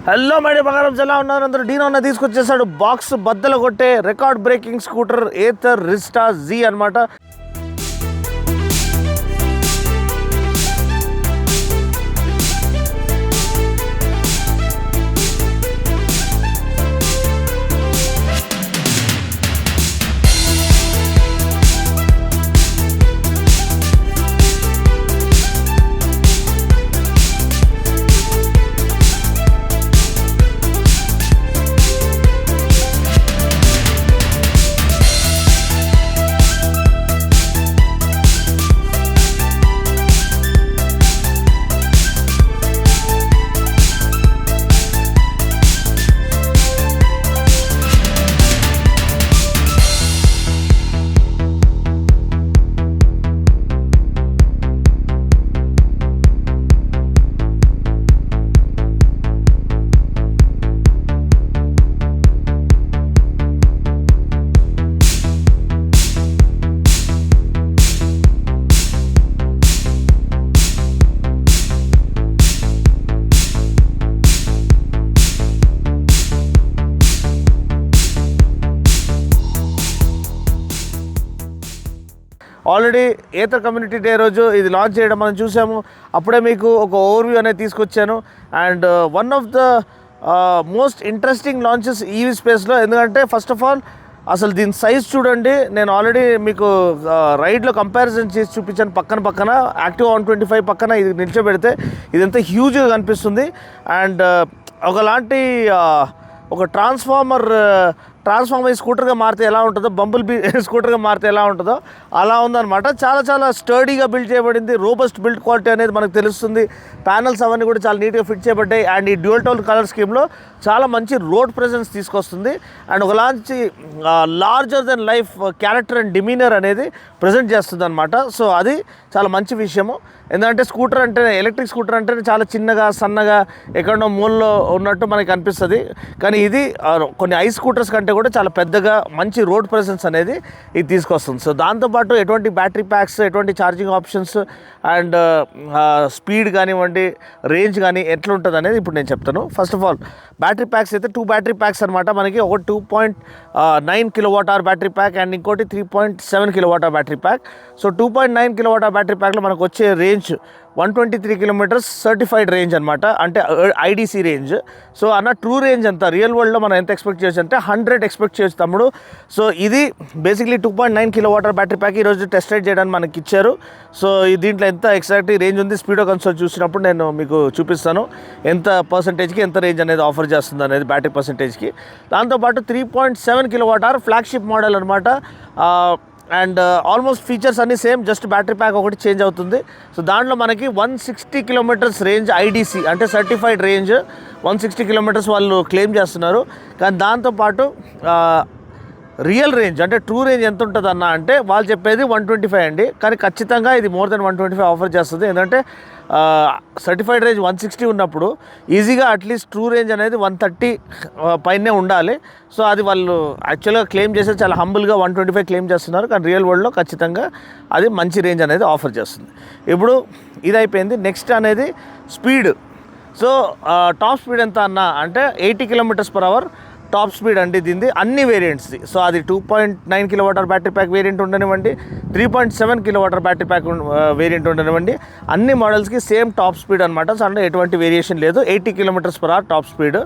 Hello madam బంగారం ఎలా ఉన్నారు అందరూ? డీనో అన్న తీసుకొచ్చేసాడు బాక్స్ బద్దలు కొట్టే record breaking scooter Ather Rizta Z అనమాట. ఆల్రెడీ ఏథర్ కమ్యూనిటీ డే రోజు ఇది లాంచ్ చేయడం మనం చూసాము. అప్పుడే మీకు ఒక ఓవర్వ్యూ అనేది తీసుకొచ్చాను. And one of the most interesting launches EV స్పేస్లో. ఎందుకంటే ఫస్ట్ ఆఫ్ ఆల్ అసలు దీని సైజ్ చూడండి. నేను ఆల్రెడీ మీకు రైడ్లో కంపారిజన్ చేసి చూపించాను. పక్కన యాక్టివ్ 125 పక్కన ఇది నిల్చోబెడితే ఇదంతా హ్యూజ్గా కనిపిస్తుంది. అండ్ ఒకలాంటి ఒక ట్రాన్స్ఫార్మర్ స్కూటర్గా మారితే ఎలా ఉంటుందో, బంబుల్ బీ స్కూటర్గా మారితే ఎలా ఉంటుందో అలా ఉందన్నమాట. చాలా స్టర్డీగా బిల్డ్ చేయబడింది. రోబస్ట్ బిల్డ్ క్వాలిటీ అనేది మనకు తెలుస్తుంది. ప్యానల్స్ అవన్నీ కూడా చాలా నీట్గా ఫిట్ చేయబడ్డాయి. అండ్ ఈ డ్యూయల్ టోన్ కలర్ స్కీమ్లో చాలా మంచి రోడ్ ప్రెజెన్స్ తీసుకొస్తుంది. అండ్ ఒకలాంటి larger than life character and demeanour అనేది ప్రజెంట్ చేస్తుంది అనమాట. సో అది చాలా మంచి విషయము. ఎందుకంటే స్కూటర్ అంటే, ఎలక్ట్రిక్ స్కూటర్ అంటే చాలా చిన్నగా సన్నగా ఎక్కడో మూలలో ఉన్నట్టు మనకి అనిపిస్తుంది. కానీ ఇది కొన్ని ఐస్ స్కూటర్స్ కంటే కూడా చాలా పెద్దగా మంచి రోడ్ ప్రెజెన్స్ అనేది ఇది తీసుకొస్తుంది. సో దాంతోపాటు ఎటువంటి బ్యాటరీ ప్యాక్స్, ఎటువంటి ఛార్జింగ్ ఆప్షన్స్ అండ్ స్పీడ్ కానివ్వండి, రేంజ్ కానీ ఎట్లా ఉంటుంది అనేది ఇప్పుడు నేను చెప్తాను. First of all battery packs అయితే 2 బ్యాటరీ ప్యాక్స్ అనమాట. మనకి ఒకటి 2.9 kWh బ్యాటరీ ప్యాక్ అండ్ ఇంకోటి 3.7 kWh battery pack. So 2.9 kWh battery ప్యాక్లో మనకు వచ్చే రేంజ్ 123 కిలోమీటర్స్ సర్టిఫైడ్ రేంజ్ అనమాట. అంటే ఐడిసి రేంజ్. సో అన్న ట్రూ రేంజ్ ఎంత రియల్ వరల్డ్లో మనం ఎంత ఎక్స్పెక్ట్ చేయొచ్చు అంటే 100 ఎక్స్పెక్ట్ చేయొచ్చు తమ్ముడు. సో ఇది బేసిక్లీ 2.9 kWh బ్యాటరీ ప్యాక్ ఈరోజు టెస్ట్ రైడ్ చేయడానికి మనకి ఇచ్చారు. సో దీంట్లో ఎంత ఎగ్జాక్ట్ రేంజ్ ఉంది స్పీడో కన్సోల్ చూసినప్పుడు నేను మీకు చూపిస్తాను ఎంత పర్సెంటేజ్కి ఎంత రేంజ్ అనేది ఆఫర్ చేస్తుంది అనేది బ్యాటరీ పర్సెంటేజ్కి. దాంతోపాటు 3.7 kWh ఫ్లాగ్షిప్ మోడల్ అనమాట. అండ్ ఆల్మోస్ట్ ఫీచర్స్ అన్నీ సేమ్, జస్ట్ బ్యాటరీ ప్యాక్ ఒకటి చేంజ్ అవుతుంది. సో దాంట్లో మనకి 160 కిలోమీటర్స్ రేంజ్ ఐడిసి అంటే సర్టిఫైడ్ రేంజ్ 160 కిలోమీటర్స్ వాళ్ళు క్లెయిమ్ చేస్తున్నారు. కానీ దాంతోపాటు రియల్ రేంజ్ అంటే ట్రూ రేంజ్ ఎంత ఉంటుంది అన్న అంటే వాళ్ళు చెప్పేది 125 అండి. కానీ ఖచ్చితంగా ఇది మోర్ దెన్ 125 ఆఫర్ చేస్తుంది. ఎందుకంటే సర్టిఫైడ్ రేంజ్ 160 ఉన్నప్పుడు ఈజీగా అట్లీస్ట్ ట్రూ రేంజ్ అనేది 130 పైనే ఉండాలి. సో అది వాళ్ళు యాక్చువల్గా క్లెయిమ్ చేస్తే చాలా హంబుల్గా 125 క్లెయిమ్ చేస్తున్నారు. కానీ రియల్ వరల్డ్లో ఖచ్చితంగా అది మంచి రేంజ్ అనేది ఆఫర్ చేస్తుంది. ఇప్పుడు ఇది అయిపోయింది. నెక్స్ట్ అనేది స్పీడ్. సో టాప్ స్పీడ్ ఎంత అన్న అంటే 80 km/h టాప్ స్పీడ్ అండి దీనిది అన్ని వేరియంట్స్ది. సో అది 2.9 kWh బ్యాటరీ ప్యాక్ వేరియంట్ ఉండనివ్వండి, 3.7 kWh బ్యాటరీ ప్యాక్ వేరియంట్ ఉండనివ్వండి, అన్ని మోడల్స్కి సేమ్ టాప్ స్పీడ్ అనమాట. సో అంటే ఎటువంటి వేరియేషన్ లేదు. 80 km/h టాప్ స్పీడ్.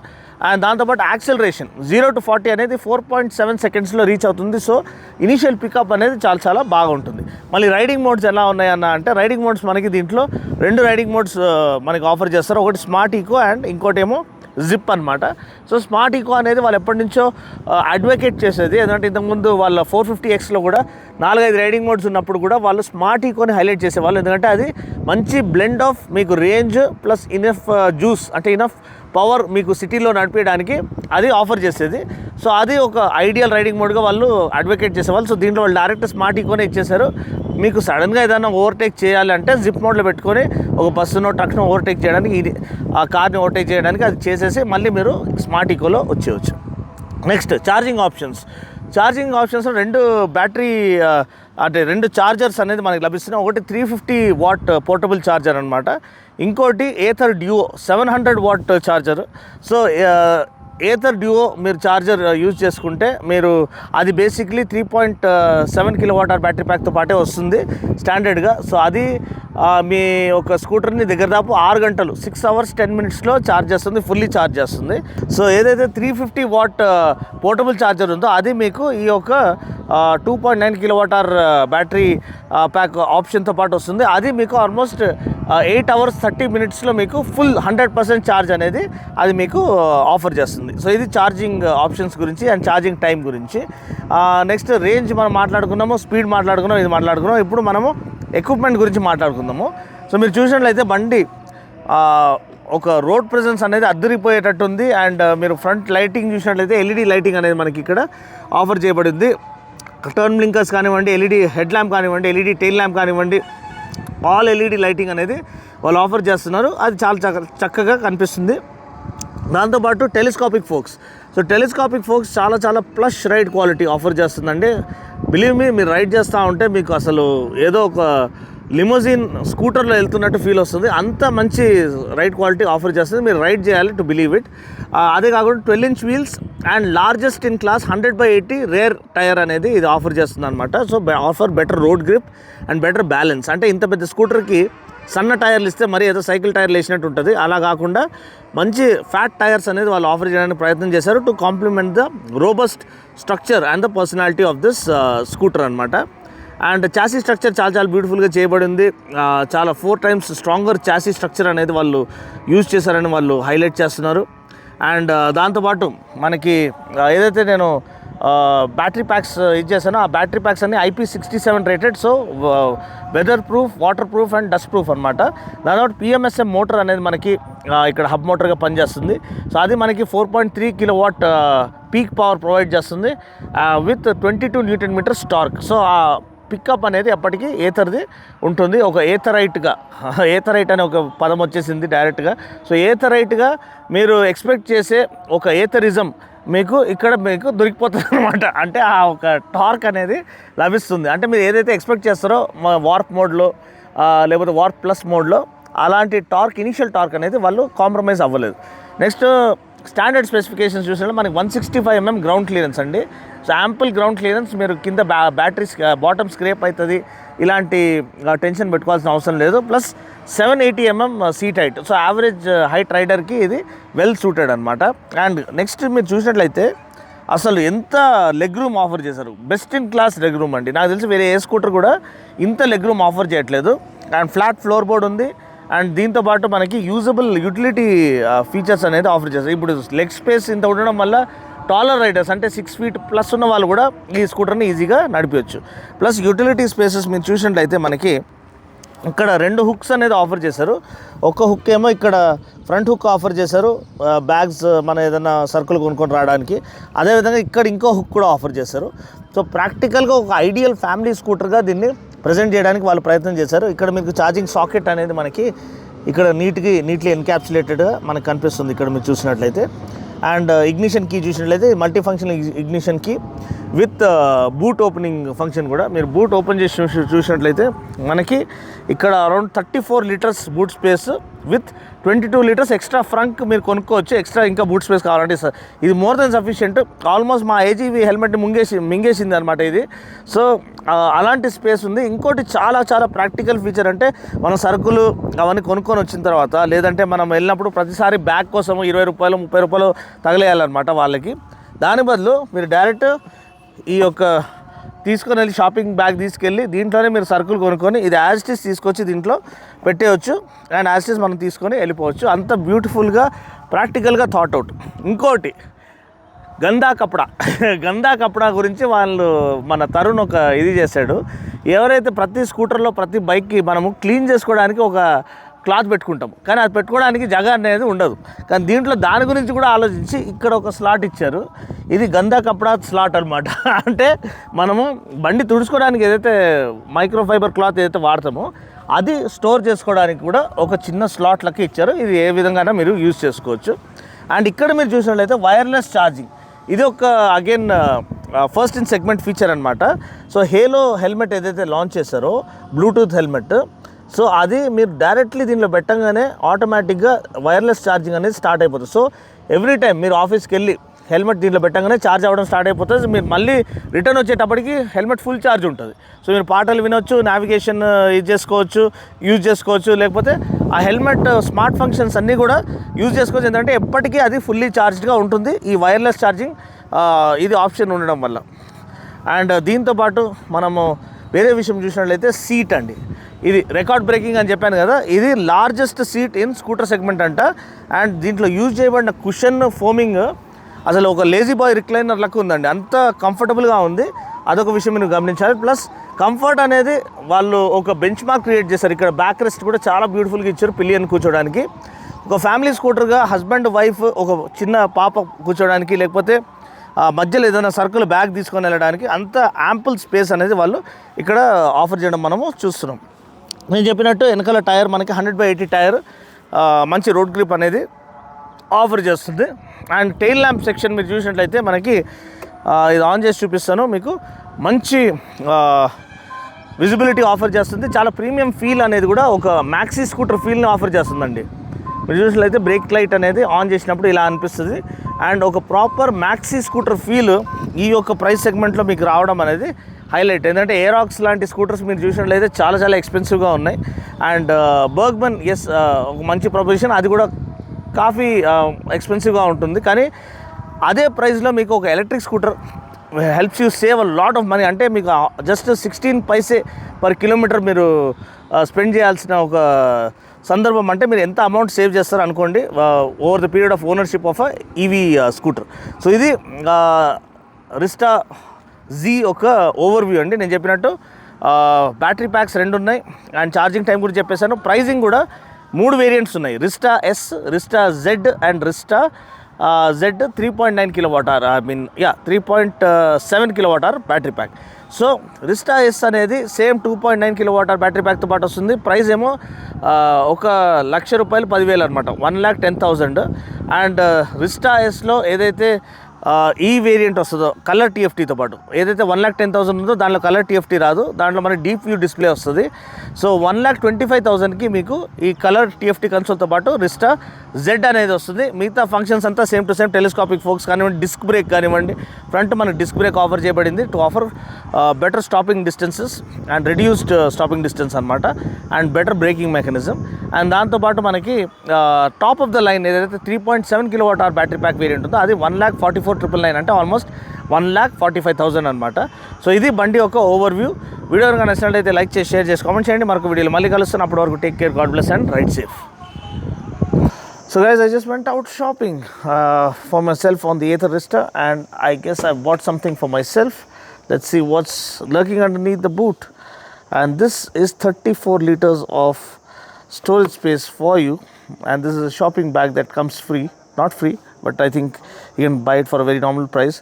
అండ్ దాంతోపాటు యాక్సలరేషన్ 0 to 40 అనేది 4.7 సెకండ్స్లో రీచ్ అవుతుంది. సో ఇనీషియల్ పికప్ అనేది చాలా బాగుంటుంది. మళ్ళీ రైడింగ్ మోడ్స్ ఎలా ఉన్నాయన్న అంటే రైడింగ్ మోడ్స్ మనకి దీంట్లో 2 రైడింగ్ మోడ్స్ మనకి ఆఫర్ చేస్తారు. ఒకటి స్మార్ట్ ఈకో అండ్ ఇంకోటి ఏమో జిప్ అనమాట. సో స్మార్ట్ ఈకో అనేది వాళ్ళు ఎప్పటి నుంచో అడ్వకేట్ చేసేది. ఎందుకంటే ఇంతకుముందు వాళ్ళ 450Xలో కూడా 4-5 రైడింగ్ మోడ్స్ ఉన్నప్పుడు కూడా వాళ్ళు స్మార్ట్ ఈకోని హైలైట్ చేసేవాళ్ళు. ఎందుకంటే అది మంచి బ్లెండ్ ఆఫ్ మీకు రేంజ్ ప్లస్ ఇనఫ్ జ్యూస్ అంటే ఇనఫ్ పవర్ మీకు సిటీలో నడిపించడానికి అది ఆఫర్ చేసేది. సో అది ఒక ఐడియల్ రైడింగ్ మోడ్గా వాళ్ళు అడ్వకేట్ చేసేవాళ్ళు. సో దీంట్లో వాళ్ళు డైరెక్ట్ స్మార్ట్ ఈకోనే ఇచ్చేసారు. మీకు సడన్గా ఏదైనా ఓవర్టేక్ చేయాలంటే జిప్ మోడ్లో పెట్టుకొని ఒక బస్సునో ట్రక్ను ఓవర్టేక్ చేయడానికి, ఇది ఆ కార్ని ఓవర్టేక్ చేయడానికి అది చేసేసి మళ్ళీ మీరు స్మార్ట్ ఈకోలో వచ్చేయచ్చు. నెక్స్ట్ ఛార్జింగ్ ఆప్షన్స్ 2 బ్యాటరీ అంటే 2 ఛార్జర్స్ అనేది మనకి లభిస్తున్నాయి. ఒకటి 350 వాట్ పోర్టబుల్ ఛార్జర్ అనమాట, ఇంకోటి Ather duo 700 what charger. So Ather duo మీరు ఛార్జర్ యూజ్ చేసుకుంటే మీరు అది బేసిక్లీ 3.7 కిలోవాట్ అవర్ బ్యాటరీ ప్యాక్తో పాటే వస్తుంది స్టాండర్డ్గా. సో అది మీ ఒక స్కూటర్ని దగ్గర దాపు 6 గంటలు 6 అవర్స్ 10 మినిట్స్లో ఛార్జ్ చేస్తుంది, ఫుల్లీ ఛార్జ్ చేస్తుంది. సో ఏదైతే 350 వాట్ పోర్టబుల్ ఛార్జర్ ఉందో అది మీకు ఈ యొక్క 2.9 కిలోవాట్ అవర్ బ్యాటరీ ప్యాక్ ఆప్షన్తో పాటు వస్తుంది. అది మీకు ఆల్మోస్ట్ 8 అవర్స్ 30 మినిట్స్లో మీకు ఫుల్ 100% ఛార్జ్ అనేది అది మీకు ఆఫర్ చేస్తుంది. సో ఇది ఛార్జింగ్ ఆప్షన్స్ గురించి అండ్ ఛార్జింగ్ టైం గురించి. నెక్స్ట్ రేంజ్ మనం మాట్లాడుకున్నాము, స్పీడ్ మాట్లాడుకున్నాం, ఇది మాట్లాడుకున్నాం. ఇప్పుడు మనము ఎక్విప్మెంట్ గురించి మాట్లాడుకుందాము. సో మీరు చూసినట్లయితే బండి ఒక రోడ్ ప్రెజెన్స్ అనేది అద్దరిపోయేటట్టు ఉంది. అండ్ మీరు ఫ్రంట్ లైటింగ్ చూసినట్లయితే ఎల్ఈడి లైటింగ్ అనేది మనకి ఇక్కడ ఆఫర్ చేయబడింది. టర్న్ బ్లింకర్స్ కానివ్వండి, ఎల్ఈడి హెడ్ ల్యాంప్ కానివ్వండి, ఎల్ఈడి టెయిల్ ల్యాంప్ కానివ్వండి, ఆల్ ఎల్ఈడి లైటింగ్ అనేది వాళ్ళు ఆఫర్ చేస్తున్నారు. అది చాలా చక్కగా కనిపిస్తుంది. దాంతోపాటు telescopic forks. So telescopic forks చాలా ప్లస్ రైడ్ క్వాలిటీ ఆఫర్ చేస్తుందండి. బిలీవ్ మీ, మీరు రైడ్ చేస్తూ ఉంటే మీకు అసలు ఏదో ఒక లిమోజిన్ స్కూటర్లో వెళ్తున్నట్టు ఫీల్ వస్తుంది. అంత మంచి రైడ్ క్వాలిటీ ఆఫర్ చేస్తుంది. మీరు రైడ్ చేయాలి టు బిలీవ్ ఇట్. అదే కాకుండా 12 inch wheels and largest in class 100/80 rear tyre అనేది ఇది ఆఫర్ చేస్తుంది అనమాట. So offer better road grip and better balance. అంటే ఇంత పెద్ద స్కూటర్కి సన్న టైర్లు ఇస్తే మరి ఏదో సైకిల్ టైర్లు వేసినట్టు ఉంటుంది. అలా కాకుండా మంచి ఫ్యాట్ టైర్స్ అనేది వాళ్ళు ఆఫర్ చేయడానికి ప్రయత్నం చేశారు to complement the robust structure and the personality of this scooter అనమాట. అండ్ చాసీ స్ట్రక్చర్ చాలా బ్యూటిఫుల్గా చేయబడింది. చాలా 4 times స్ట్రాంగర్ చాసీ స్ట్రక్చర్ అనేది వాళ్ళు యూజ్ చేశారని వాళ్ళు హైలైట్ చేస్తున్నారు. అండ్ దాంతోపాటు మనకి ఏదైతే నేను బ్యాటరీ ప్యాక్స్ ఇచ్చేసానో ఆ బ్యాటరీ ప్యాక్స్ అన్ని IP67 rated. So weatherproof, waterproof and dustproof అనమాట. దాంతో PMSM మోటార్ అనేది మనకి ఇక్కడ హబ్ మోటార్గా పనిచేస్తుంది. సో అది మనకి 4.3 కిలోవాట్ పీక్ పవర్ ప్రొవైడ్ చేస్తుంది with 22 newton metres torque. So ఆ పికప్ అనేది ఎప్పటికీ ఏథర్ది ఉంటుంది. ఒక ఏథరైట్ అనే ఒక పదం వచ్చేసింది డైరెక్ట్గా. సో ఏథరైట్గా మీరు ఎక్స్పెక్ట్ చేసే ఒక ఏథరిజం మీకు ఇక్కడ మీకు దొరికిపోతుంది అనమాట. అంటే ఆ ఒక టార్క్ అనేది లభిస్తుంది. అంటే మీరు ఏదైతే ఎక్స్పెక్ట్ చేస్తారో వార్ప్ మోడ్లో లేకపోతే వార్ప్ ప్లస్ మోడ్లో అలాంటి టార్క్, ఇనిషియల్ టార్క్ అనేది వాళ్ళు కాంప్రమైజ్ అవ్వలేదు. నెక్స్ట్ స్టాండర్డ్ స్పెసిఫికేషన్స్ చూసినట్టు మనకి 165 mm గ్రౌండ్ క్లియరెన్స్ అండి. So ample ground clearance. మీరు కింద బ్యాటరీ బాటమ్ స్క్రేప్ అవుతుంది, ఇలాంటి టెన్షన్ పెట్టుకోవాల్సిన అవసరం లేదు. Plus 780 mm seat height. So average height రైడర్కి ఇది వెల్ సూటెడ్ అనమాట. అండ్ నెక్స్ట్ మీరు చూసినట్లయితే అసలు ఎంత లెగ్ రూమ్ ఆఫర్ చేశారు. Best in class leg room అండి. నాకు తెలిసి వేరే ఏ స్కూటర్ కూడా ఇంత లెగ్ రూమ్ ఆఫర్ చేయట్లేదు. అండ్ ఫ్లాట్ ఫ్లోర్ బోర్డ్ ఉంది. అండ్ దీంతోపాటు మనకి యూజబుల్ యూటిలిటీ ఫీచర్స్ అనేది ఆఫర్ చేస్తారు. ఇప్పుడు లెగ్ స్పేస్ ఇంత ఉండడం వల్ల టాలర్ రైడర్స్ అంటే 6 feet ప్లస్ ఉన్న వాళ్ళు కూడా ఈ స్కూటర్ని ఈజీగా నడిపవచ్చు. ప్లస్ యూటిలిటీ స్పేసెస్ మీరు చూసినట్లయితే మనకి ఇక్కడ 2 హుక్స్ అనేది ఆఫర్ చేశారు. ఒక హుక్ ఏమో ఇక్కడ ఫ్రంట్ హుక్ ఆఫర్ చేశారు, బ్యాగ్స్ మన ఏదైనా సరుకులు కొనుక్కొని రావడానికి. అదేవిధంగా ఇక్కడ ఇంకో హుక్ కూడా ఆఫర్ చేశారు. సో ప్రాక్టికల్గా ఒక ఐడియల్ ఫ్యామిలీ స్కూటర్గా దీన్ని ప్రజెంట్ చేయడానికి వాళ్ళు ప్రయత్నం చేశారు. ఇక్కడ మీకు ఛార్జింగ్ సాకెట్ అనేది మనకి ఇక్కడ నీట్లీ ఎన్క్యాప్సులేటెడ్గా మనకు కనిపిస్తుంది ఇక్కడ మీరు చూసినట్లయితే. అండ్ ఇగ్నిషన్ కీ చూసినట్లయితే multi function ignition key with boot opening function కూడా. మీరు బూట్ ఓపెన్ చేసి చూసినట్లయితే మనకి ఇక్కడ around 34 litres boot space with 22 litres extra frunk మీరు కొనుక్కోవచ్చు. ఎక్స్ట్రా ఇంకా బూట్ స్పేస్ కావాలంటే సార్ ఇది మోర్ దెన్ సఫిషియంట్. ఆల్మోస్ట్ మా AGV హెల్మెట్ని మింగేసింది అనమాట ఇది. సో అలాంటి స్పేస్ ఉంది. ఇంకోటి చాలా ప్రాక్టికల్ ఫీచర్ అంటే మనం సరుకులు అవన్నీ కొనుక్కొని వచ్చిన తర్వాత, లేదంటే మనం వెళ్ళినప్పుడు ప్రతిసారి బ్యాగ్ కోసం 20 రూపాయలు 30 రూపాయలు తగలేయాలన్నమాట వాళ్ళకి. దాని బదులు మీరు డైరెక్ట్ ఈ యొక్క తీసుకొని వెళ్ళి షాపింగ్ బ్యాగ్ తీసుకెళ్ళి దీంట్లోనే మీరు సరుకులు కొనుక్కొని ఇది యాజిటీస్ తీసుకొచ్చి దీంట్లో పెట్టేయచ్చు. అండ్ యాజిటీస్ మనం తీసుకొని వెళ్ళిపోవచ్చు. అంత బ్యూటిఫుల్గా ప్రాక్టికల్గా థాట్ అవుట్. ఇంకోటి గందా కపడా గురించి వాళ్ళు మన తరుణ్ ఒక ఇది చేశాడు. ఎవరైతే ప్రతి స్కూటర్లో ప్రతి బైక్కి మనము క్లీన్ చేసుకోవడానికి ఒక క్లాత్ పెట్టుకుంటాము, కానీ అది పెట్టుకోవడానికి జగ అనేది ఉండదు. కానీ దీంట్లో దాని గురించి కూడా ఆలోచించి ఇక్కడ ఒక స్లాట్ ఇచ్చారు. ఇది గందా కపడా స్లాట్ అనమాట. అంటే మనము బండి తుడుచుకోవడానికి ఏదైతే మైక్రోఫైబర్ క్లాత్ ఏదైతే వాడతామో అది స్టోర్ చేసుకోవడానికి కూడా ఒక చిన్న స్లాట్ లెక్క ఇచ్చారు. ఇది ఏ విధంగా మీరు యూజ్ చేసుకోవచ్చు. అండ్ ఇక్కడ మీరు చూసినట్లయితే వైర్లెస్ ఛార్జింగ్. ఇది ఒక again first in segment feature అనమాట. సో హేలో హెల్మెట్ ఏదైతే లాంచ్ చేశారో బ్లూటూత్ హెల్మెట్, సో అది మీరు డైరెక్ట్లీ దీనిలో పెట్టంగానే ఆటోమేటిక్గా వైర్లెస్ ఛార్జింగ్ అనేది స్టార్ట్ అయిపోతుంది. సో ఎవ్రీ టైం మీరు ఆఫీస్కి వెళ్ళి హెల్మెట్ దీంట్లో పెట్టంగానే ఛార్జ్ అవ్వడం స్టార్ట్ అయిపోతుంది. మీరు మళ్ళీ రిటర్న్ వచ్చేటప్పటికి హెల్మెట్ ఫుల్ ఛార్జ్ ఉంటుంది. సో మీరు పాటలు వినొచ్చు, నావిగేషన్ యూజ్ చేసుకోవచ్చు, లేకపోతే ఆ హెల్మెట్ స్మార్ట్ ఫంక్షన్స్ అన్నీ కూడా యూజ్ చేసుకోవచ్చు. ఎందుకంటే ఎప్పటికీ అది ఫుల్లీ ఛార్జ్డ్గా ఉంటుంది ఈ వైర్లెస్ ఛార్జింగ్ ఇది ఆప్షన్ ఉండడం వల్ల. అండ్ దీంతోపాటు మనము వేరే విషయం చూసినట్లయితే సీట్ అండి, ఇది రికార్డ్ బ్రేకింగ్ అని చెప్పాను కదా, ఇది largest seat in scooter segment అంట. అండ్ దీంట్లో యూజ్ చేయబడిన కుషన్ ఫోమింగ్ అసలు ఒక లేజీ బాయ్ రిక్లైనర్ లెక్క ఉందండి, అంత కంఫర్టబుల్గా ఉంది. అదొక విషయం మీరు గమనించాలి. ప్లస్ కంఫర్ట్ అనేది వాళ్ళు ఒక బెంచ్ మార్క్ క్రియేట్ చేశారు. ఇక్కడ బ్యాక్ రెస్ట్ కూడా చాలా బ్యూటిఫుల్గా ఇచ్చారు పిలియన్ కూర్చోడానికి. ఒక ఫ్యామిలీ స్కూటర్గా హస్బెండ్ వైఫ్ ఒక చిన్న పాప కూర్చోడానికి, లేకపోతే మధ్యలో ఏదైనా సర్కిల్ బ్యాగ్ తీసుకొని వెళ్ళడానికి అంత యాంపుల్ స్పేస్ అనేది వాళ్ళు ఇక్కడ ఆఫర్ చేయడం మనము చూస్తున్నాం. నేను చెప్పినట్టు వెనకాల టైర్ మనకి 100/80 టైర్ మంచి రోడ్ గ్రిప్ అనేది ఆఫర్ చేస్తుంది. అండ్ టెయిల్ ల్యాంప్ సెక్షన్ మీరు చూసినట్లయితే మనకి ఇది ఆన్ చేసి చూపిస్తాను మీకు, మంచి విజిబిలిటీ ఆఫర్ చేస్తుంది. చాలా ప్రీమియం ఫీల్ అనేది కూడా ఒక మ్యాక్సీ స్కూటర్ ఫీల్ని ఆఫర్ చేస్తుందండి. మీరు చూసినట్లయితే బ్రేక్ లైట్ అనేది ఆన్ చేసినప్పుడు ఇలా అనిపిస్తుంది. అండ్ ఒక ప్రాపర్ మ్యాక్సీ స్కూటర్ ఫీల్ ఈ యొక్క ప్రైస్ సెగ్మెంట్లో మీకు రావడం అనేది హైలైట్. ఎందుకంటే ఏరాక్స్ లాంటి స్కూటర్స్ మీరు చూసినట్లయితే చాలా చాలా ఎక్స్పెన్సివ్గా ఉన్నాయి. అండ్ బర్గ్మన్ ఒక మంచి ప్రొపోజిషన్, అది కూడా కాఫీ ఎక్స్పెన్సివ్గా ఉంటుంది. కానీ అదే ప్రైస్లో మీకు ఒక electric scooter helps you save a lot of money. అంటే మీకు జస్ట్ 16 పైసే పర్ కిలోమీటర్ మీరు స్పెండ్ చేయాల్సిన ఒక సందర్భం. అంటే మీరు ఎంత అమౌంట్ సేవ్ చేస్తారు అనుకోండి over the period of ownership of EV scooter. So ఇది రిస్టా జీ ఒక ఓవర్వ్యూ అండి. నేను చెప్పినట్టు బ్యాటరీ ప్యాక్స్ 2 ఉన్నాయి. అండ్ ఛార్జింగ్ టైం కూడా చెప్పేశాను. ప్రైజింగ్ కూడా 3 వేరియంట్స్ ఉన్నాయి, Rizta S, Rizta Z and Rizta Z 3.9 kWh, 3.7 kWh battery pack. So Rizta S అనేది సేమ్ 2.9 kWh బ్యాటరీ ప్యాక్తో పాటు వస్తుంది. ప్రైస్ ఏమో ₹1,00,000 10,000 అనమాట, 1,10,000. అండ్ రిస్టా ఎస్లో ఏదైతే ఈ వేరియంట్ వస్తుందో కలర్ టీఎఫ్టీతో పాటు, ఏదైతే 1,10,000 ఉందో దాంట్లో కలర్ టీఎఫ్టీ రాదు, దాంట్లో మనకి డీప్ వ్యూ డిస్ప్లే వస్తుంది. సో 1,25,000కి మీకు ఈ కలర్ టీఎఫ్టీ కన్సోల్తో పాటు రిస్టా జెడ్ అనేది వస్తుంది. మిగతా ఫంక్షన్స్ అంతా same to same, telescopic forks కానివ్వండి, డిస్క్ బ్రేక్ కానివ్వండి, ఫ్రంట్ మనకి డిస్క్ బ్రేక్ ఆఫర్ చేయబడింది to offer better stopping distances and reduced stopping distance అనమాట, and better braking mechanism. And దాంతోపాటు మనకి టాప్ ఆఫ్ ద లైన్ ఏదైతే 3.7 kWh బ్యాటరీ ప్యాక్ వేరియంట్ ఉందో అది 1,44,999, అంటే ఆల్మోస్ట్ 1,45,000 అనమాట. సో ఇది బండి ఒక ఓవర్వ్యూ. వీడియో కనుక నచ్చినట్లయితే లైక్ చేసి, షేర్ చేసి, కామెంట్ చేయండి. మరొక వీడియోలో మళ్ళీ కలుస్తాను. అప్పటి వరకు take care, God bless and ride safe. So guys, I just went out shopping for myself on the Ather Rista, and I guess I bought something for myself. Let's see what's lurking underneath the boot. And this is 34 liters of storage space for you, and this is a shopping bag that comes free, not free, but I think you can buy it for a very normal price.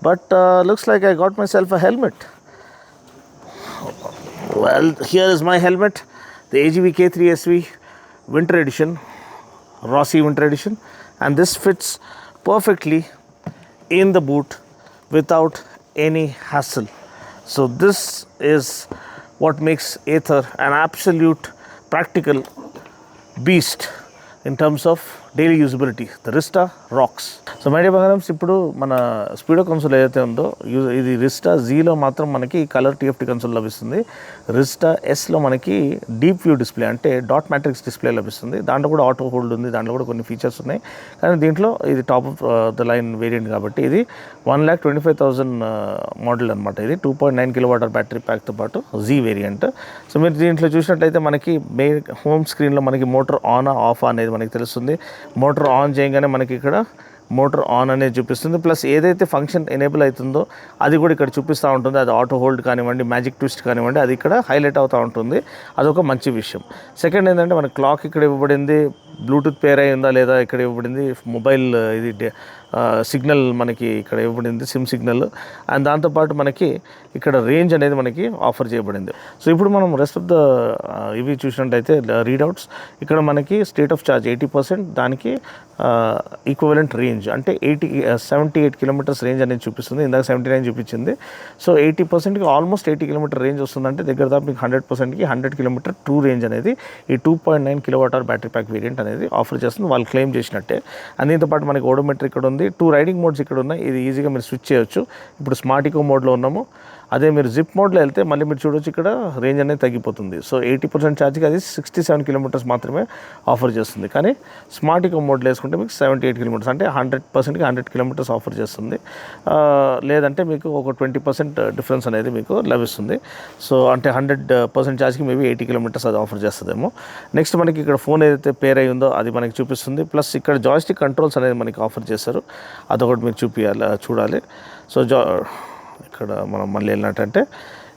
But looks like I got myself a helmet. Well, here is my helmet, the AGV K3 SV Winter Edition, Rossi Winter Edition, and this fits perfectly in the boot without any hassle. So this is what makes Ather an absolute practical beast in terms of daily usability. The Rista rocks. So my dear బంగారమ్స్, ఇప్పుడు మన speedo console ఏదైతే ఉందో ఇది రిస్టా జీలో మాత్రం మనకి colour TFT console లభిస్తుంది. రిస్టా ఎస్లో మనకి డీప్ వ్యూ డిస్ప్లే, అంటే డాట్ మ్యాట్రిక్స్ డిస్ప్లే లభిస్తుంది. దాంట్లో కూడా ఆటో హోల్డ్ ఉంది, దాంట్లో కూడా కొన్ని ఫీచర్స్ ఉన్నాయి. కానీ దీంట్లో ఇది top of the line variant కాబట్టి ఇది 1,25,000 మోడల్ అనమాట. ఇది 2.9 kWh బ్యాటరీ ప్యాక్తో పాటు జీ వేరియంట్. సో మీరు దీంట్లో చూసినట్లయితే మనకి మెయిన్ హోమ్ స్క్రీన్లో మనకి మోటార్ ఆన్ ఆఫ్ అనేది మనకి తెలుస్తుంది. మోటార్ ఆన్ చేయగానే మనకి ఇక్కడ మోటార్ ఆన్ అనేది చూపిస్తుంది. ప్లస్ ఏదైతే ఫంక్షన్ ఎనేబుల్ అవుతుందో అది కూడా ఇక్కడ చూపిస్తూ ఉంటుంది. అది ఆటో హోల్డ్ కానివ్వండి, మ్యాజిక్ ట్విస్ట్ కానివ్వండి, అది ఇక్కడ హైలైట్ అవుతూ ఉంటుంది. అదొక మంచి విషయం. సెకండ్ ఏంటంటే మన క్లాక్ ఇక్కడ ఇవ్వబడింది, బ్లూటూత్ పేర్ అయిందా లేదా ఇక్కడ ఇవ్వబడింది, మొబైల్ ఇది సిగ్నల్ మనకి ఇక్కడ ఇవ్వబడింది, సిమ్ సిగ్నల్. అండ్ దాంతోపాటు మనకి ఇక్కడ రేంజ్ అనేది మనకి ఆఫర్ చేయబడింది. సో ఇప్పుడు మనం రెస్ట్ ఆఫ్ ద ఇవి చూసినట్టయితే రీడౌట్స్, ఇక్కడ మనకి స్టేట్ ఆఫ్ ఛార్జ్ 80%, దానికి ఈక్వలెంట్ రేంజ్ రేంజ్ అంటే 78 కిలోమీటర్స్ రేంజ్ అనేది చూపిస్తుంది. ఇందాక 79 చూపించింది. సో 80%కి ఆల్మోస్ట్ 80 కిలోమీటర్ రేంజ్ వస్తుందంటే దగ్గర దాకా మీకు 100%కి 100 కిలోమీటర్ ట్రూ రేంజ్ అనేది ఈ 2.9 kWh బ్యాటరీ ప్యాక్ వేరియంట్ అనేది ఆఫర్ చేస్తుంది, వాళ్ళు క్లెయిమ్ చేసినట్టే. అండ్ దీంతో పాటు మనకి ఓడోమీటర్ ఇక్కడ ఉంది, 2 రైడింగ్ మోడ్స్ ఇక్కడ ఉన్నాయి. ఇది ఈజీగా మీరు స్విచ్ చేయొచ్చు. ఇప్పుడు స్మార్ట్ ఈకో మోడ్లో ఉన్నాము. అదే మీరు జిప్ మోడ్లో వెళ్తే మళ్ళీ మీరు చూడొచ్చు ఇక్కడ రేంజ్ అనేది తగ్గిపోతుంది. సో 80% ఛార్జ్కి అది 67 కిలోమీటర్స్ మాత్రమే ఆఫర్ చేస్తుంది. కానీ స్మార్ట్ ఈకో మోడ్లో వేసుకుంటే మీకు 78 కిలోమీటర్స్ అంటే 100%కి 100 కిలోమీటర్స్ ఆఫర్ చేస్తుంది. లేదంటే మీకు ఒక 20% డిఫరెన్స్ అనేది మీకు లభిస్తుంది. సో అంటే 100% ఛార్జ్కి మేబీ 80 కిలోమీటర్స్ అది ఆఫర్ చేస్తుందేమో. నెక్స్ట్ మనకి ఇక్కడ ఫోన్ ఏదైతే పేర్ అయి ఉందో అది మనకి చూపిస్తుంది. ప్లస్ ఇక్కడ జాయ్స్టిక్ కంట్రోల్స్ అనేది మనకి ఆఫర్ చేశారు, అదొకటి మీరు చూడాలి. సో ఇక్కడ మనం మళ్ళీ వెళ్ళినట్టంటే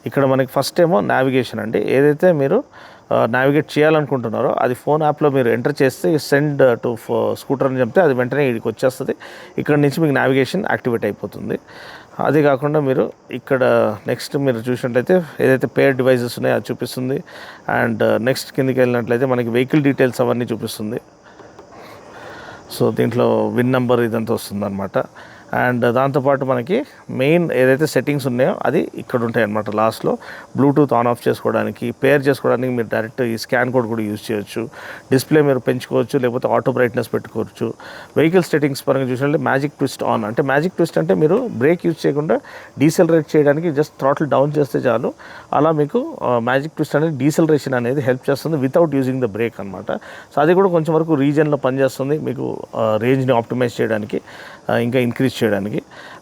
ఇక్కడ మనకి ఫస్ట్ ఏమో నావిగేషన్ అండి. ఏదైతే మీరు నావిగేట్ చేయాలనుకుంటున్నారో అది ఫోన్ యాప్లో మీరు ఎంటర్ చేస్తే సెండ్ టు స్కూటర్ అని చెప్తే అది వెంటనే ఇక్కడికి వచ్చేస్తుంది. ఇక్కడ నుంచి మీకు నావిగేషన్ యాక్టివేట్ అయిపోతుంది. అది కాకుండా మీరు ఇక్కడ నెక్స్ట్ మీరు చూసినట్లయితే ఏదైతే పేర్ డివైజెస్ ఉన్నాయో అది చూపిస్తుంది. అండ్ నెక్స్ట్ కిందకి వెళ్ళినట్లయితే మనకి వెహికల్ డీటెయిల్స్ అవన్నీ చూపిస్తుంది. సో దీంట్లో విన్ నెంబర్ ఇదంతా వస్తుంది అనమాట. అండ్ దాంతోపాటు మనకి మెయిన్ ఏదైతే సెట్టింగ్స్ ఉన్నాయో అది ఇక్కడ ఉంటాయి అన్నమాట. లాస్ట్లో బ్లూటూత్ ఆన్ ఆఫ్ చేసుకోవడానికి, పేర్ చేసుకోవడానికి మీరు డైరెక్ట్ ఈ స్కాన్ కోడ్ కూడా యూజ్ చేయొచ్చు. డిస్ప్లే మీరు పెంచుకోవచ్చు, లేకపోతే ఆటో బ్రైట్నెస్ పెట్టుకోవచ్చు. వెహికల్ సెట్టింగ్స్ పరంగా చూసినట్లయితే మ్యాజిక్ ట్విస్ట్ ఆన్ అంటే మ్యాజిక్ ట్విస్ట్ అంటే మీరు బ్రేక్ యూజ్ చేయకుండా డీసెలరేట్ చేయడానికి జస్ట్ థ్రాటిల్ డౌన్ చేస్తే చాలు. అలా మీకు మ్యాజిక్ ట్విస్ట్ అనేది డీసెలరేషన్ అనేది హెల్ప్ చేస్తుంది వితౌట్ యూజింగ్ ద బ్రేక్ అనమాట. సో అది కూడా కొంచెం వరకు రీజన్లో పనిచేస్తుంది మీకు రేంజ్ని ఆప్టిమైజ్ చేయడానికి, ఇంకా ఇంక్రీజ్ చేయడానికి.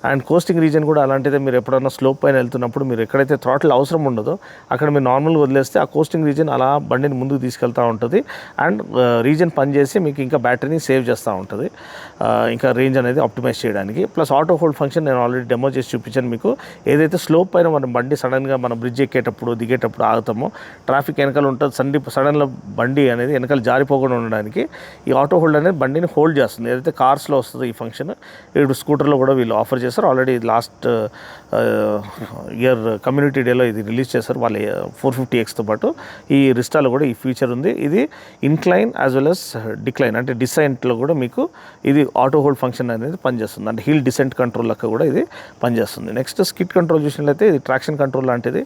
అండ్ కోస్టింగ్ రీజన్ కూడా అలాంటిదే. మీరు ఎప్పుడైనా స్లోప్ పైన వెళ్తున్నప్పుడు మీరు ఎక్కడైతే థ్రాటిల్ అవసరం ఉండదో అక్కడ మీరు నార్మల్గా వదిలేస్తే ఆ కోస్టింగ్ రీజన్ అలా బండిని ముందుకు తీసుకెళ్తూ ఉంటుంది. అండ్ రీజన్ పనిచేసి మీకు ఇంకా బ్యాటరీని సేవ్ చేస్తూ ఉంటుంది, ఇంకా రేంజ్ అనేది ఆప్టిమైజ్ చేయడానికి. ప్లస్ ఆటో హోల్డ్ ఫంక్షన్ నేను ఆల్రెడీ డెమో చేసి చూపించాను మీకు. ఏదైతే స్లోప్ పైన మన బండి సడన్గా మన బ్రిడ్జ్ ఎక్కేటప్పుడు దిగేటప్పుడు ఆగుతామో, ట్రాఫిక్ వెనకాల ఉంటుంది, సడన్గా బండి అనేది వెనకాల జారిపోకుండా ఉండడానికి ఈ ఆటో హోల్డ్ అనేది బండిని హోల్డ్ చేస్తుంది. ఏదైతే కార్స్లో వస్తుందో ఈ ఫంక్షన్ ఇప్పుడు స్కూటర్లో కూడా వీళ్ళు ఆఫర్ చేస్తారు. ఆల్రెడీ లాస్ట్ ఇయర్ కమ్యూనిటీ డేలో ఇది రిలీజ్ చేశారు వాళ్ళ 450Xతో పాటు. ఈ రిస్టాలో కూడా ఈ ఫీచర్ ఉంది. ఇది incline as well as decline అంటే డిసెంట్లో కూడా మీకు ఇది ఆటో హోల్డ్ ఫంక్షన్ అనేది పనిచేస్తుంది. అంటే హిల్ డిసెంట్ కంట్రోల్ లెక్క కూడా ఇది పనిచేస్తుంది. నెక్స్ట్ స్కిడ్ కంట్రోల్ చూసినట్లయితే ఇది ట్రాక్షన్ కంట్రోల్ లాంటిది.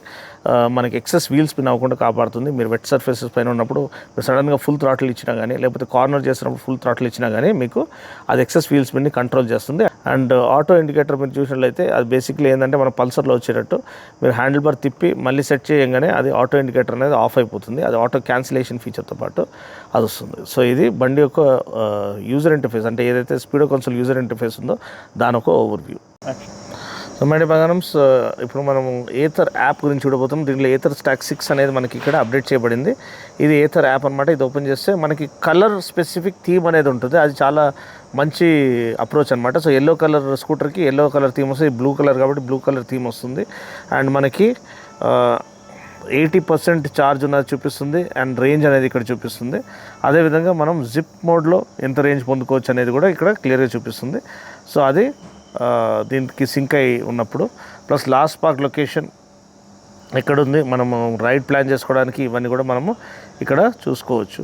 మనకి ఎక్సెస్ వీల్ స్పిన్ అవ్వకుండా కాపాడుతుంది. మీరు వెట్ సర్ఫేసెస్ పైన ఉన్నప్పుడు మీరు సడన్గా ఫుల్ థ్రాటిల్ ఇచ్చినా కానీ, లేకపోతే కార్నర్ చేసినప్పుడు ఫుల్ థ్రాటిల్ ఇచ్చినా కానీ మీకు అది ఎక్సెస్ వీల్ స్పిన్ని కంట్రోల్ చేస్తుంది. అండ్ ఆటో ఇండికేటర్ మీరు చూసినట్లయితే అది బేసిక్లీ ఏంటంటే మన పల్సర్లో వచ్చేటట్టు మీరు హ్యాండిల్ బార్ తిప్పి మళ్ళీ సెట్ చేయగానే అది ఆటో ఇండికేటర్ అనేది ఆఫ్ అయిపోతుంది. అది ఆటో క్యాన్సిలేషన్ ఫీచర్తో పాటు అది వస్తుంది. సో ఇది బండి యొక్క యూజర్ ఇంటర్ఫేస్ అంటే ఏదైతే స్పీడో కన్సోల్ యూజర్ ఇంటర్ఫేస్ ఉందో దాని ఒక ఓవర్వ్యూ. సో మై బంగారమ్స్, ఇప్పుడు మనం ఏథర్ యాప్ గురించి చూడబోతాం. దీంట్లో ఏథర్ స్టాక్ 6 అనేది మనకి ఇక్కడ అప్డేట్ చేయబడింది. ఇది ఏథర్ యాప్ అనమాట. ఇది ఓపెన్ చేస్తే మనకి కలర్ స్పెసిఫిక్ థీమ్ అనేది ఉంటుంది. అది చాలా మంచి అప్రోచ్ అనమాట. సో ఎల్లో కలర్ స్కూటర్కి ఎల్లో కలర్ థీమ్ వస్తుంది, బ్లూ కలర్ కాబట్టి బ్లూ కలర్ థీమ్ వస్తుంది. అండ్ మనకి 80% ఛార్జ్ ఉన్నది చూపిస్తుంది. అండ్ రేంజ్ అనేది ఇక్కడ చూపిస్తుంది. అదేవిధంగా మనం జిప్ మోడ్లో ఎంత రేంజ్ పొందుకోవచ్చు అనేది కూడా ఇక్కడ క్లియర్గా చూపిస్తుంది. సో అది దీనికి సింక్ అయి ఉన్నప్పుడు ప్లస్ లాస్ట్ పార్క్ లొకేషన్ ఎక్కడుంది, మనము రైడ్ ప్లాన్ చేసుకోవడానికి ఇవన్నీ కూడా మనము ఇక్కడ చూసుకోవచ్చు.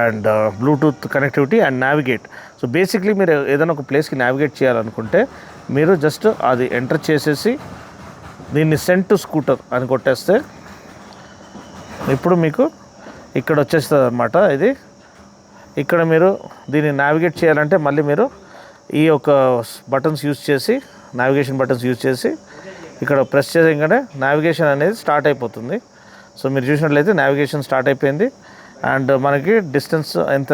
And Bluetooth connectivity and navigate. So basically మీరు ఏదైనా ఒక ప్లేస్కి నావిగేట్ చేయాలనుకుంటే మీరు జస్ట్ అది ఎంటర్ చేసేసి దీన్ని సెండ్ టు స్కూటర్ అని కొట్టేస్తే ఇప్పుడు మీకు ఇక్కడ వచ్చేస్తుంది అనమాట. ఇది ఇక్కడ మీరు దీన్ని నావిగేట్ చేయాలంటే మళ్ళీ మీరు ఈ యొక్క బటన్స్ యూజ్ చేసి నావిగేషన్ బటన్స్ యూజ్ చేసి ఇక్కడ ప్రెస్ చేయగానే నావిగేషన్ అనేది స్టార్ట్ అయిపోతుంది. సో మీరు చూసినట్లయితే నావిగేషన్ స్టార్ట్ అయిపోయింది. అండ్ మనకి డిస్టెన్స్ ఎంత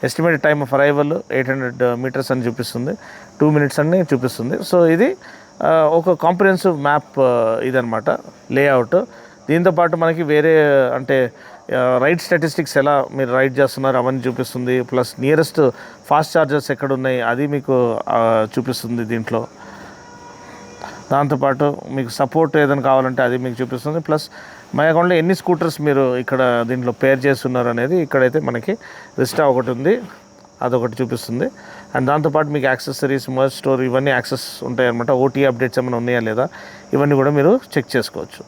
estimated time of arrival 800 metres అని చూపిస్తుంది, 2 minutes అని చూపిస్తుంది. సో ఇది ఒక కాంప్రిహెన్సివ్ మ్యాప్ ఇదనమాట లేఅవుట్. దీంతోపాటు మనకి వేరే అంటే రైడ్ స్టాటిస్టిక్స్ ఎలా మీరు రైడ్ చేస్తున్నారు అవన్నీ చూపిస్తుంది. ప్లస్ నియరెస్ట్ ఫాస్ట్ ఛార్జర్స్ ఎక్కడ ఉన్నాయి అది మీకు చూపిస్తుంది దీంట్లో. దాంతోపాటు మీకు సపోర్ట్ ఏదైనా కావాలంటే అది మీకు చూపిస్తుంది. ప్లస్ మై అకౌంట్లో ఎన్ని స్కూటర్స్ మీరు ఇక్కడ దీంట్లో పేర్ చేస్తున్నారు అనేది ఇక్కడైతే మనకి రిస్టా ఒకటి ఉంది, అదొకటి చూపిస్తుంది. అండ్ దాంతోపాటు మీకు యాక్సెసరీస్, మర్జ్ స్టోర్ ఇవన్నీ యాక్సెస్ ఉంటాయి అనమాట. ఓటీ అప్డేట్స్ ఏమైనా ఉన్నాయా లేదా ఇవన్నీ కూడా మీరు చెక్ చేసుకోవచ్చు.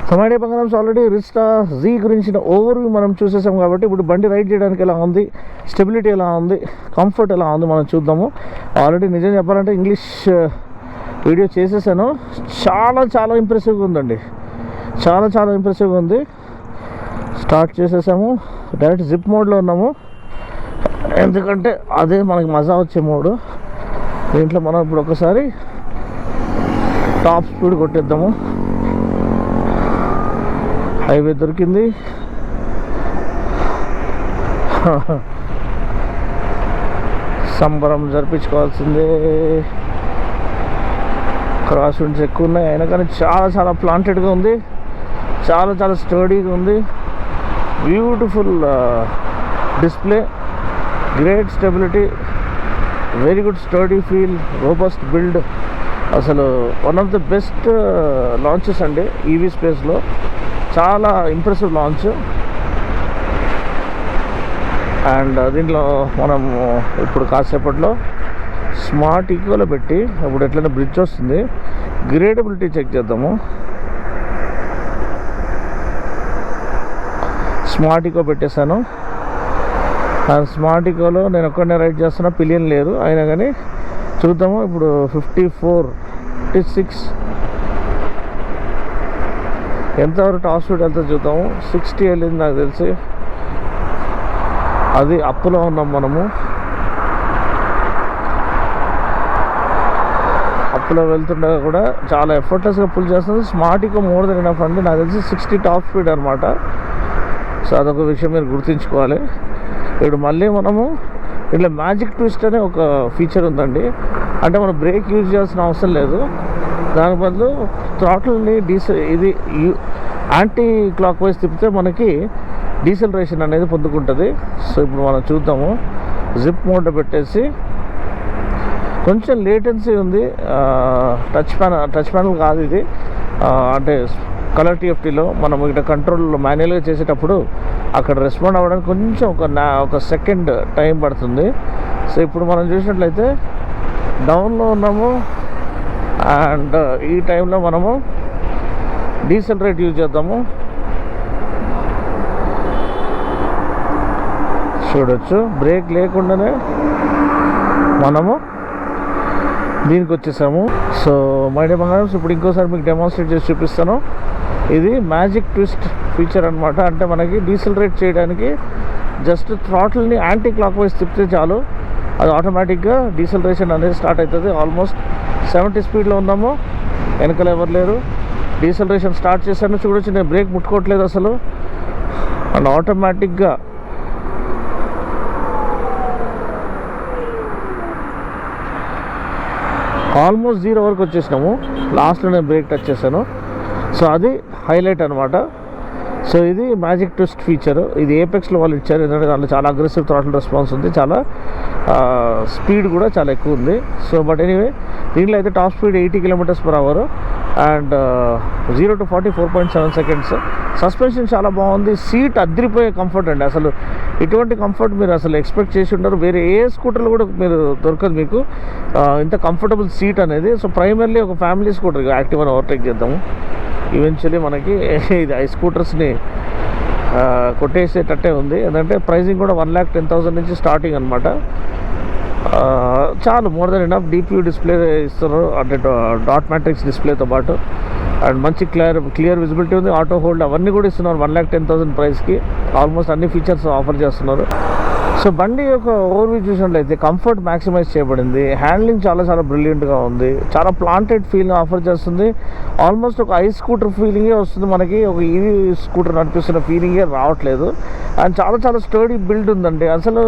సమాడే బంగారం ఆల్రెడీ రిస్టా జీ గురించిన ఓవర్వ్యూ మనం చూసేసాం కాబట్టి ఇప్పుడు బండి రైడ్ చేయడానికి ఎలా ఉంది, స్టెబిలిటీ ఎలా ఉంది, కంఫర్ట్ ఎలా ఉంది మనం చూద్దాము. ఆల్రెడీ నిజం చెప్పాలంటే ఇంగ్లీష్ వీడియో చేసేసాను. చాలా చాలా ఇంప్రెసివ్గా ఉందండి, చాలా చాలా ఇంప్రెసివ్గా ఉంది. స్టార్ట్ చేసేసాము, డైరెక్ట్ జిప్ మోడ్లో ఉన్నాము, ఎందుకంటే అదే మనకి మజా వచ్చే మోడు. దీంట్లో మనం ఇప్పుడు ఒకసారి టాప్ స్పీడ్ కొట్టేద్దాము. హైవే దొరికింది. సంబరం జరిపించుకోవాల్సిందే. క్రాస్ విండ్స్ ఎక్కువ ఉన్నాయి, అయినా కానీ చాలా చాలా ప్లాంటెడ్గా ఉంది, చాలా చాలా స్టడీగా ఉంది. Beautiful display, great stability, very good steady feel, robust build. అసలు one of the best launches అండి ఈవీ స్పేస్లో. చాలా ఇంప్రెసివ్ లాంచ్. అండ్ దీంట్లో మనం ఇప్పుడు కాసేపట్లో స్మార్ట్ ఈకోలో పెట్టి ఇప్పుడు ఎట్లయినా బ్రిడ్జ్ వస్తుంది, గ్రేడబిలిటీ చెక్ చేద్దాము. స్మార్ట్ ఈకో పెట్టేశాను. అండ్ స్మార్ట్ ఈకోలో నేను ఒక్కడనే రైడ్ చేస్తున్నా, పిలియన్ లేరు, అయినా కానీ చూద్దాము. ఇప్పుడు 56 ఎంతవరకు టాప్ స్పీడ్ వెళ్తే చూద్దాము. 60 వెళ్ళింది నాకు తెలిసి. అది అప్పులో ఉన్నాం మనము, అప్పులో వెళ్తుండగా కూడా చాలా ఎఫర్ట్లెస్గా పుల్ చేస్తుంది. Smart eco more than enough అండి, నాకు తెలిసి 60 టాప్ స్పీడ్ అనమాట. సో అదొక విషయం మీరు గుర్తుంచుకోవాలి. ఇప్పుడు మళ్ళీ మనము ఇట్లా మ్యాజిక్ ట్విస్ట్ అనే ఒక ఫీచర్ ఉందండి. అంటే మనం బ్రేక్ యూజ్ చేయాల్సిన అవసరం లేదు, దాని బదులు థ్రాటిల్ని ఇది యాంటీ క్లాక్ వైజ్ తిప్పితే మనకి డీసెలరేషన్ అనేది పొందుకుంటుంది. సో ఇప్పుడు మనం చూద్దాము. జిప్ మోడ్లో పెట్టేసి కొంచెం లేటెన్సీ ఉంది. టచ్ ప్యానల్ కాదు ఇది, అంటే కలర్ టీఎఫ్టీలో మనం ఇక్కడ కంట్రోల్ మాన్యువల్గా చేసేటప్పుడు అక్కడ రెస్పాండ్ అవ్వడానికి కొంచెం ఒక సెకండ్ టైం పడుతుంది. సో ఇప్పుడు మనం చూసినట్లయితే డౌన్లో ఉన్నాము, అండ్ ఈ టైంలో మనము డీసెలరేట్ యూజ్ చేద్దాము. చూడొచ్చు, బ్రేక్ లేకుండానే మనము దీనికి వచ్చేసాము. సో మై డే బంగారం ఇప్పుడు ఇంకోసారి మీకు డెమాన్స్ట్రేట్ చేసి చూపిస్తాను. ఇది మ్యాజిక్ ట్విస్ట్ ఫీచర్ అనమాట. అంటే మనకి డీసెలరేట్ చేయడానికి జస్ట్ థ్రాటిల్ని యాంటీ క్లాక్ వైజ్ తిప్పితే చాలు, అది ఆటోమేటిక్గా డీసెలరేషన్ అనేది స్టార్ట్ అవుతుంది. ఆల్మోస్ట్ 70 స్పీడ్లో ఉన్నాము, వెనకాల ఎవరు లేరు. డీసెలరేషన్ స్టార్ట్ చేశాను, చూడొచ్చు నేను బ్రేక్ ముట్టుకోవట్లేదు అసలు. అండ్ ఆటోమేటిక్గా ఆల్మోస్ట్ 0 వరకు వచ్చేసినాము. లాస్ట్లో నేను బ్రేక్ టచ్ చేశాను. సో అది హైలైట్ అనమాట. సో ఇది మ్యాజిక్ ట్విస్ట్ ఫీచర్. ఇది ఏపెక్స్లో వాళ్ళు ఇచ్చారు, ఎందుకంటే దాంట్లో చాలా అగ్రెసివ్ థ్రాటిల్ రెస్పాన్స్ ఉంది, చాలా స్పీడ్ కూడా చాలా ఎక్కువ ఉంది. సో బట్ ఎనీవే దీంట్లో అయితే top speed 80 km/h and 0 to 40 4.7 seconds. Suspension చాలా బాగుంది, సీట్ అదిరిపోయే కంఫర్ట్ అండి. అసలు ఇటువంటి కంఫర్ట్ మీరు అసలు ఎక్స్పెక్ట్ చేసి ఉంటారు, వేరే ఏ స్కూటర్లో కూడా మీరు దొరకదు మీకు ఇంత కంఫర్టబుల్ సీట్ అనేది. సో ప్రైమర్లీ ఒక ఫ్యామిలీ స్కూటర్ యాక్టివ్ని ఓవర్టేక్ చేద్దాము. ఈవెన్చువల్లీ మనకి ఇది ఐ స్కూటర్స్ని కొట్టేసేటట్టే ఉంది, ఎందుకంటే ప్రైసింగ్ కూడా 1,10,000 నుంచి స్టార్టింగ్ అనమాట. చాలు, more than enough. DPU display ఇస్తున్నారు, అంటే డాట్ మ్యాట్రిక్స్ డిస్ప్లేతో పాటు. అండ్ మంచి క్లియర్ విజిబిలిటీ ఉంది, ఆటో హోల్డ్ అవన్నీ కూడా ఇస్తున్నారు 1,10,000 ప్రైస్కి. ఆల్మోస్ట్ అన్ని ఫీచర్స్ ఆఫర్ చేస్తున్నారు. సో బండి యొక్క ఓవర్వ్యూ చూసినట్లయితే కంఫర్ట్ మ్యాక్సిమైజ్ చేయబడింది, హ్యాండ్లింగ్ చాలా చాలా బ్రిలియంట్గా ఉంది, చాలా ప్లాంటెడ్ ఫీలింగ్ ఆఫర్ చేస్తుంది. ఆల్మోస్ట్ ఒక ఐ స్కూటర్ ఫీలింగే వస్తుంది మనకి, ఒక ఈవీ స్కూటర్ నడిపిస్తున్న ఫీలింగే రావట్లేదు. అండ్ చాలా చాలా స్టడీ బిల్డ్ ఉందండి. అసలు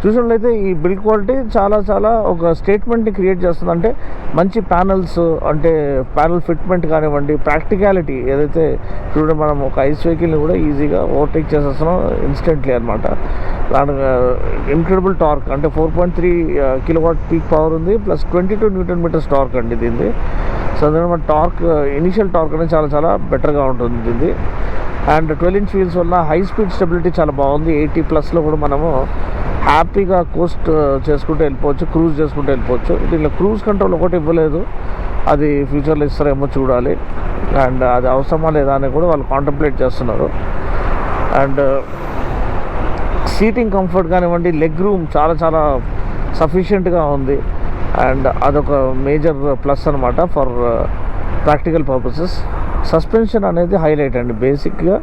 చూసినట్లయితే ఈ బిల్డ్ క్వాలిటీ చాలా చాలా ఒక స్టేట్మెంట్ని క్రియేట్ చేస్తుంది. అంటే మంచి ప్యానల్స్, అంటే ప్యానల్ ఫిట్మెంట్ కానివ్వండి, ప్రాక్టికాలిటీ ఏదైతే చూడండి, మనం ఒక ఐస్ వెహికల్ని కూడా ఈజీగా ఓవర్టేక్ చేసేస్తున్నాం ఇన్స్టెంట్లీ అనమాట. దాని ఇన్క్రెడిబుల్ టార్క్, అంటే 4.3 kW పీక్ పవర్ ఉంది, ప్లస్ 22 Nm టార్క్ అండి దీన్ని. సో అందులో మన టార్క్, ఇనిషియల్ టార్క్ అనేది చాలా చాలా బెటర్గా ఉంటుంది దీన్ని. అండ్ 12-inch వీల్స్ వల్ల హై స్పీడ్ స్టెబిలిటీ చాలా బాగుంది. 80+ కూడా మనము హ్యాపీగా కోస్ట్ చేసుకుంటూ వెళ్ళిపోవచ్చు, క్రూజ్ చేసుకుంటూ వెళ్ళిపోవచ్చు. దీంట్లో క్రూజ్ కంట్రోల్ ఒకటి ఇవ్వలేదు, అది ఫ్యూచర్లో ఇస్తారేమో చూడాలి. అండ్ అది అవసరమా లేదా అని కూడా వాళ్ళు కాంటంప్లేట్ చేస్తున్నారు. అండ్ సీటింగ్ కంఫర్ట్ కానివ్వండి, లెగ్ రూమ్ చాలా చాలా సఫిషియెంట్గా ఉంది. అండ్ అదొక మేజర్ ప్లస్ అనమాట ఫర్ ప్రాక్టికల్ పర్పసెస్. సస్పెన్షన్ అనేది హైలైట్ అండి. బేసిక్గా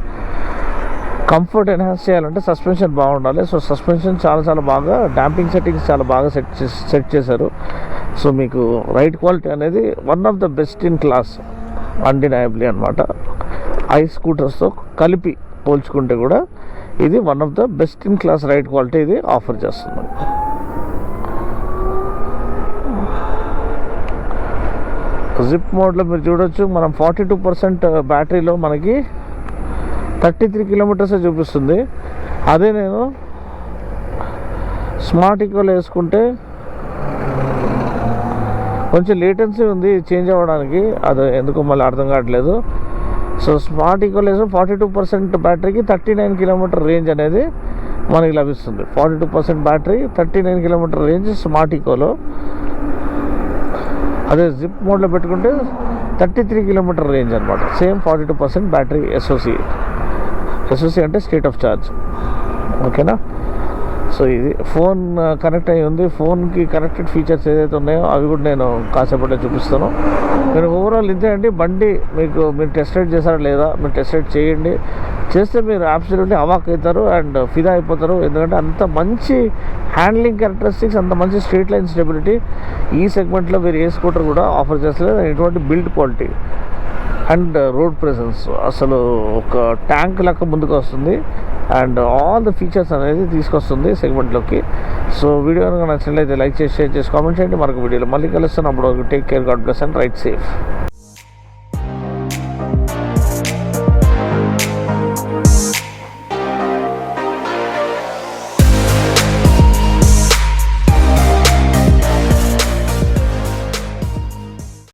కంఫర్ట్ ఎన్హాన్స్ చేయాలంటే సస్పెన్షన్ బాగుండాలి. సో సస్పెన్షన్ చాలా చాలా బాగా, డాంపింగ్ సెట్టింగ్స్ చాలా బాగా సెట్ చేశారు. సో మీకు రైడ్ క్వాలిటీ అనేది one of the best in class undeniably అనమాట. ఐ స్కూటర్స్తో కలిపి పోల్చుకుంటే కూడా ఇది one of the best in class ride quality ఇది ఆఫర్ చేస్తుంది. జిప్ మోడ్లో మీరు చూడొచ్చు, మనం 42% బ్యాటరీలో మనకి 33 కిలోమీటర్సే చూపిస్తుంది. అదే నేను స్మార్ట్ ఈకోలో వేసుకుంటే కొంచెం లేటెన్సీ ఉంది చేంజ్ అవ్వడానికి, అది ఎందుకో మళ్ళీ అర్థం కావట్లేదు. సో స్మార్ట్ ఈకోలో వేసి 42% బ్యాటరీకి 39 కిలోమీటర్ రేంజ్ అనేది మనకి లభిస్తుంది. 42% బ్యాటరీ, 39 కిలోమీటర్ రేంజ్ స్మార్ట్ ఈకోలో. అదే జిప్ మోడ్లో పెట్టుకుంటే 33 కిలోమీటర్ రేంజ్ అనమాట. సేమ్ 42% బ్యాటరీ ఎస్ఓసి అంటే స్టేట్ ఆఫ్ ఛార్జ్. ఓకేనా. సో ఇది ఫోన్ కనెక్ట్ అయ్యి ఉంది. ఫోన్కి కనెక్టెడ్ ఫీచర్స్ ఏదైతే ఉన్నాయో అవి కూడా నేను కాసేపట్లో చూపిస్తాను. మీరు ఓవరాల్ ఇంతే అండి. బండి మీరు టెస్ట్ రైడ్ చేశారా లేదా, మీరు టెస్ట్ రైడ్ చేయండి. చేస్తే మీరు అబ్సల్యూట్లీ అవాక్ అవుతారు అండ్ ఫిదా అయిపోతారు. ఎందుకంటే అంత మంచి హ్యాండ్లింగ్ క్యారెక్టరిస్టిక్స్, అంత మంచి స్ట్రీట్ లైన్ స్టెబిలిటీ ఈ సెగ్మెంట్లో మీరు ఏ స్కూటర్ కూడా ఆఫర్ చేస్తలేదు. ఎటువంటి build quality and road presence అసలు ఒక ట్యాంక్ లెక్క ముందుకు వస్తుంది. అండ్ ఆల్ ద ఫీచర్స్ అనేది తీసుకొస్తుంది సెగ్మెంట్లోకి. సో వీడియో కనుక నచ్చినట్లయితే లైక్ చేసి, షేర్ చేసి, కామెంట్ చేయండి. మరొక వీడియోలో మళ్ళీ కలుస్తాను. అప్పుడు take care, God bless and right safe.